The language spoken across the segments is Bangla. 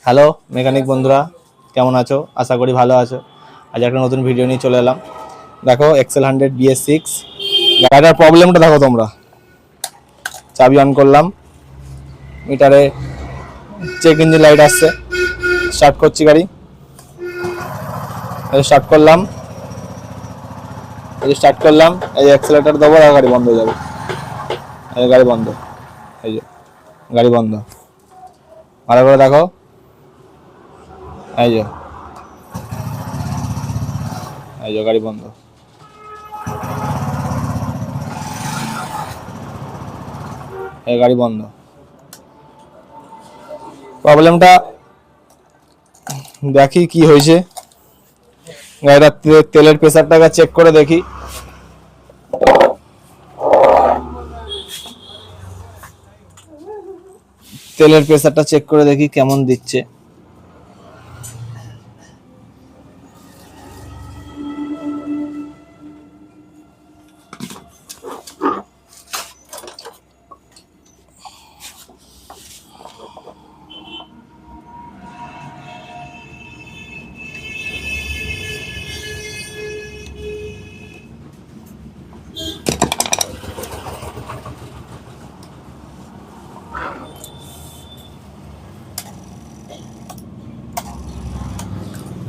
হ্যালো মেকানিক বন্ধুরা, কেমন আছো? আশা করি ভালো আছো। আজ একটা নতুন ভিডিও নিয়ে চলে এলাম। দেখো এক্সেল 100 BS6 গাড়িটার প্রবলেমটা দেখো তোমরা। চাবি অন করলাম, মিটারে চেক ইঞ্জিন লাইট আসছে। স্টার্ট করছি গাড়ি, স্টার্ট করলাম, এই স্টার্ট করলাম, এই অ্যাক্সেলেটার দেবো আর গাড়ি বন্ধ হয়ে যাবে। এই গাড়ি বন্ধ, এই যে গাড়ি বন্ধ। ভালো করে দেখো, এই যে গাড়ি বন্ধ। এই গাড়ি বন্ধ। প্রবলেমটা দেখি কি হয়েছে। গাড়িটার তেলের প্রেসারটাকে চেক করে দেখি। তেলের প্রেসারটা চেক করে দেখি কেমন দিচ্ছে।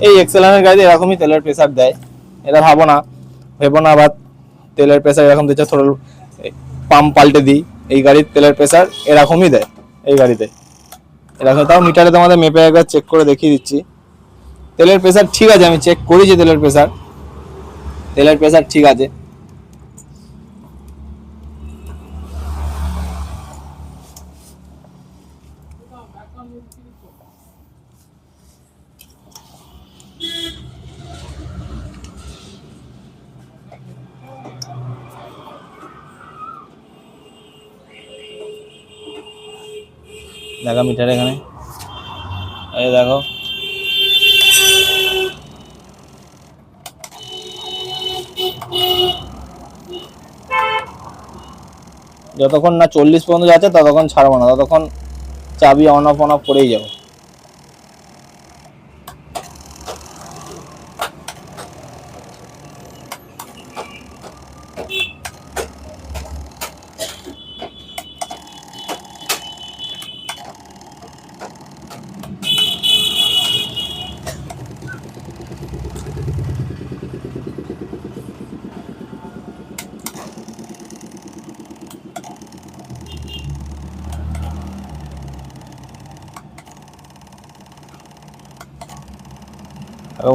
এই এক্সেলের গাড়িতে এরকমই তেলের প্রেসার দেয়। এটা ভেবো না আবার তেলের প্রেসার এরকম দিচ্ছে, থ্রোটল পাম্প পাল্টে দিই। এই গাড়ির তেলের প্রেসার এরকমই দেয়। এই গাড়িতে এরকম, তাও মিটারে তোমাদের মেপে একবার চেক করে দেখিয়ে দিচ্ছি। তেলের প্রেসার ঠিক আছে, আমি চেক করেছি। তেলের প্রেসার ঠিক আছে। দেখো মিটার এখানে, এই দেখো যতক্ষণ না 40 পর্যন্ত যাচ্ছে ততক্ষণ ছাড়বো না, ততক্ষণ চাবি অন অফ করেই যাবো।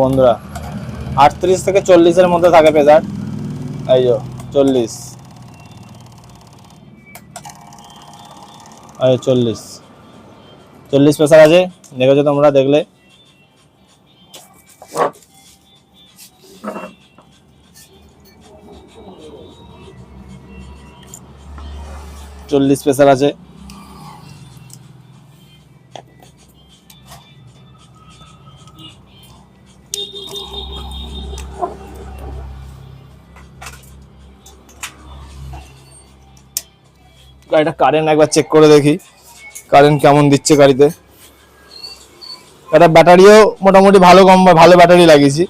বন্ধুরা 38 থেকে 40-এর মধ্যে থাকে প্রেসার। এই যে 40, এই 40 প্রেসার আছে। দেখেছো তোমরা, দেখলে 40 প্রেসার আছে। গাড়িটা কারেন্ট একবার চেক করে দেখি, কারেন্ট কেমন দিচ্ছে গাড়িতে। এটা ব্যাটারিও মোটামুটি ভালো ব্যাটারি লাগিয়েছি।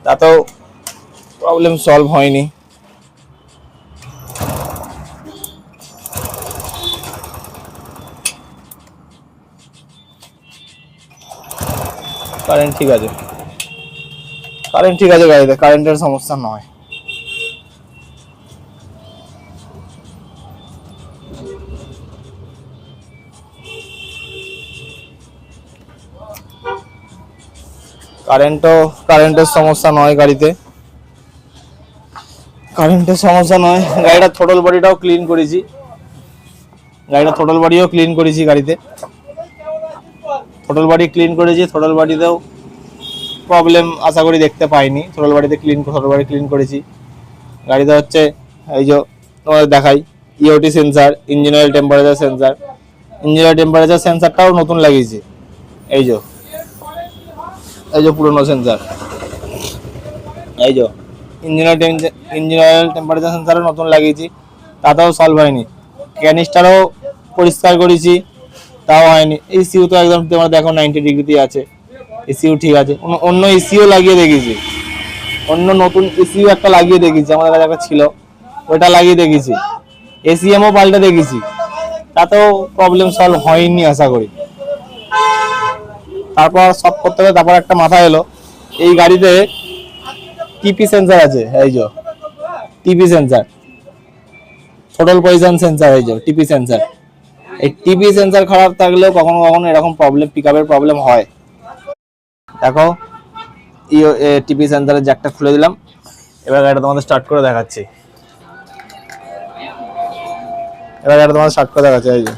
তাতেও প্রবলেম সলভ হয়নি। কারেন্ট ঠিক আছে গাড়িতে, কারেন্টের সমস্যা নয়। কারেন্টের সমস্যা নয় গাড়িতে, গাড়িটা থ্রোটল বডিটাও ক্লিন করেছি। গাড়িতে থ্রোটল বডিতেও প্রবলেম আশা করি দেখতে পাইনি। থ্রোটল বডি ক্লিন করেছি। গাড়িতে হচ্ছে এই যে তোমাদের দেখাই, ইওটি সেন্সার, ইঞ্জিন অয়েল টেম্পারেচার সেন্সারটাও নতুন লাগিয়েছি। এই যে পুরনো সেন্সার, এই যে ইঞ্জিন অয়েল টেম্পারেচার সেন্সারও নতুন লাগিয়েছি, তাতেও সলভ হয়নি। ক্যানিস্টারও পরিষ্কার করেছি, তাও হয়নি। ইসিউ তো একদম তোমার দেখো 90 ডিগ্রিতে আছে, ইসিউ ঠিক আছে। অন্য ইসিউ লাগিয়ে দেখেছি, অন্য নতুন ইসিউ একটা লাগিয়ে দেখেছি, আমাদের কাছে একটা ছিল, ওটা লাগিয়ে দেখেছি। এসিএমও পাল্টে দেখেছি, তাতেও প্রবলেম সলভ হয়নি আশা করি। তারপর সব করতে হবে, তারপর একটা মাথা এলো, এই গাড়িতে টিপি সেন্সার আছে, এই যে টিপি সেন্সার, থ্রোটল পজিশন সেন্সার, এই যে টিপি সেন্সার। এই টিপি সেন্সার খারাপ থাকলেও কখনো কখনো এরকম প্রবলেম, পিকআপের প্রবলেম হয়। দেখো টিপি সেন্সারের জ্যাকটা খুলে দিলাম, এবার গাড়িটা তোমাদের স্টার্ট করে দেখাচ্ছি। এবার গাড়িটা তোমাদের স্টার্ট করে দেখাচ্ছি, এই যে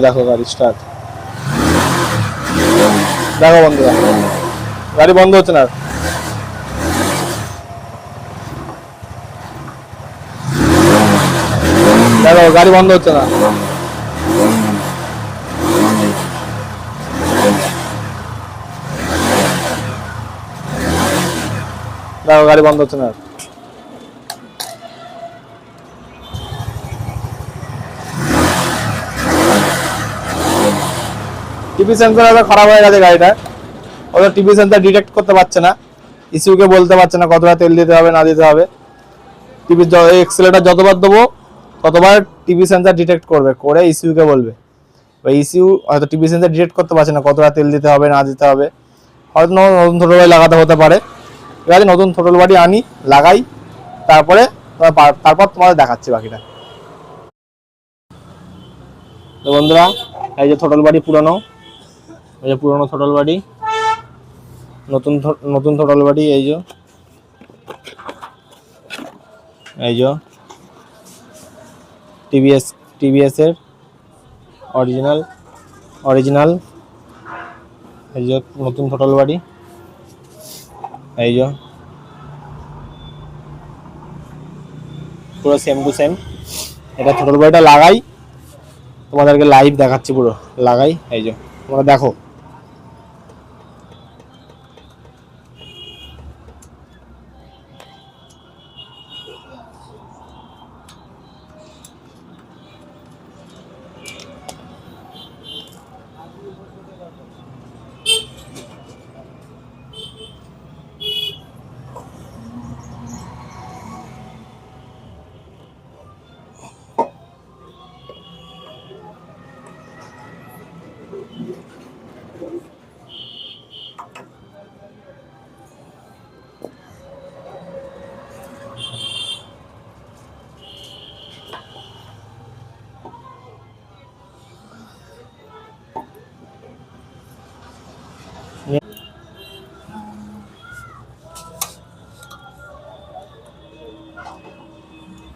দেখো গাড়ি স্টার্ট। দেখো বন্ধুরা, গাড়ি বন্ধ হচ্ছে না। দেখো গাড়ি বন্ধ হচ্ছে না। দেখো গাড়ি বন্ধ হচ্ছে না। টিপি সেন্সার খারাপ হয়ে গেছে গাড়িটা, ওদের টিপি সেন্সার ডিটেক্ট করতে পারছে না, ইসিউকে বলতে পারছে না কতটা তেল দিতে হবে না দিতে হবে। টিপি এক্সেলেটার যতবার দেবো ততবার টিপি সেন্সার ডিটেক্ট করবে, করে ইসিউকে বলবে। ইসিউ হয়তো টিপি সেন্সার ডিটেক্ট করতে পারছে না কতটা তেল দিতে হবে না দিতে হবে, হয়তো নতুন থ্রোটল বাড়ি লাগাতে হতে পারে। ঠিক আছে, নতুন থ্রোটল বাড়ি আনি, লাগাই, তারপরে তোমাদের দেখাচ্ছি বাকিটা। তো বন্ধুরা, এই যে থ্রোটল বাড়ি পুরনো, এই যে পুরনো থ্রোটল বাড়ি, নতুন থ্রোটল বাড়ি, এই যে টিভিএস এর অরিজিনাল এই যে নতুন থ্রোটল বাড়ি, এই যে পুরো সেম টু সেম। এটা থ্রোটল বাড়িটা লাগাই, তোমাদেরকে লাইভ দেখাচ্ছি, পুরো লাগাই, এই যে তোমরা দেখো।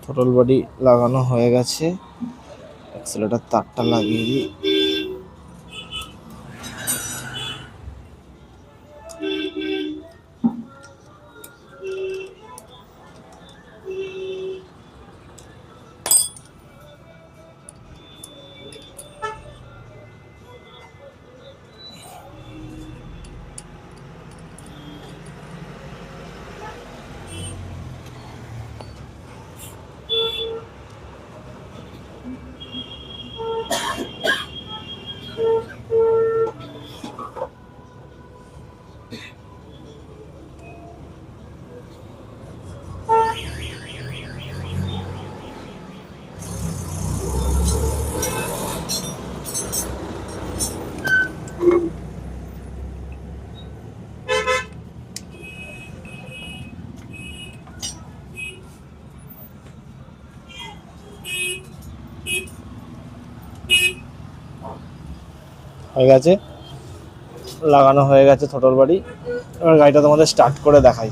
থ্রোটল বডি লাগানো হয়ে গেছে, অ্যাক্সেলেটর তারটা লাগিয়ে দিই। হয়ে গেছে, লাগানো হয়ে গেছে থ্রোটল বডি। এবার গাড়িটা তোমাদের স্টার্ট করে দেখাই।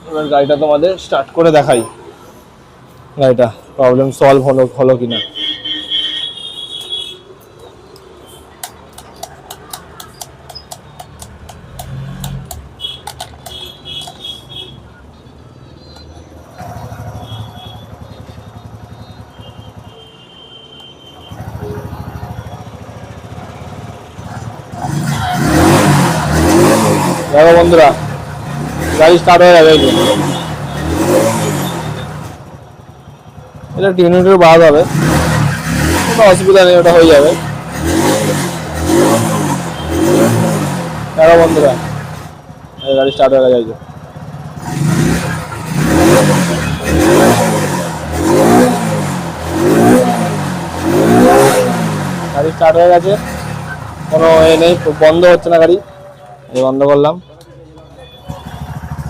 এবার গাড়িটা তোমাদের স্টার্ট করে দেখাই, গাড়িটা প্রবলেম সলভ হলো কিনা। দেখো বন্ধুরা, গাড়ি স্টার্ট হয়ে যাবে। এটা টিউনিংটা বাড়াতে হবে, কোনো অসুবিধা নেই, ওটা হয়ে যাবে। দেখো বন্ধুরা, গাড়ি স্টার্ট হয়ে গেছে। গাড়ি স্টার্ট হয়ে গেছে, কোনো এ নেই, বন্ধ হচ্ছে না গাড়ি। এই বন্ধ করলাম,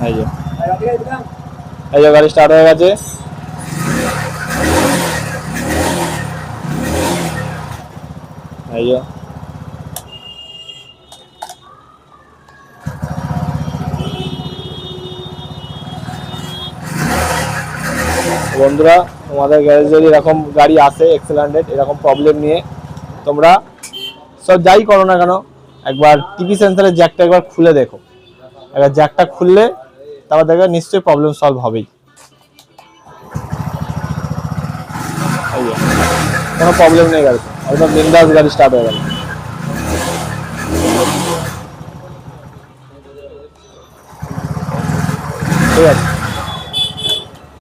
এই যে গাড়ি স্টার্ট হয়ে গেছে। এই যে বন্ধুরা, তোমাদের গ্যারেজে যদি এরকম গাড়ি আসে এক্সেল100 এরকম প্রবলেম নিয়ে, তোমরা সব যাই করো না কেন, একবার টিভি সেন্সারের জ্যাকটা একবার খুলে দেখো। একবার জ্যাকটা খুললে তারপর দেখবে নিশ্চয়ই প্রবলেম সলভ হবেই। কোনো প্রবলেম নেই, গাড়ি একদম বিন্দাস, গাড়ি স্টার্ট হয়ে গেল। ঠিক আছে।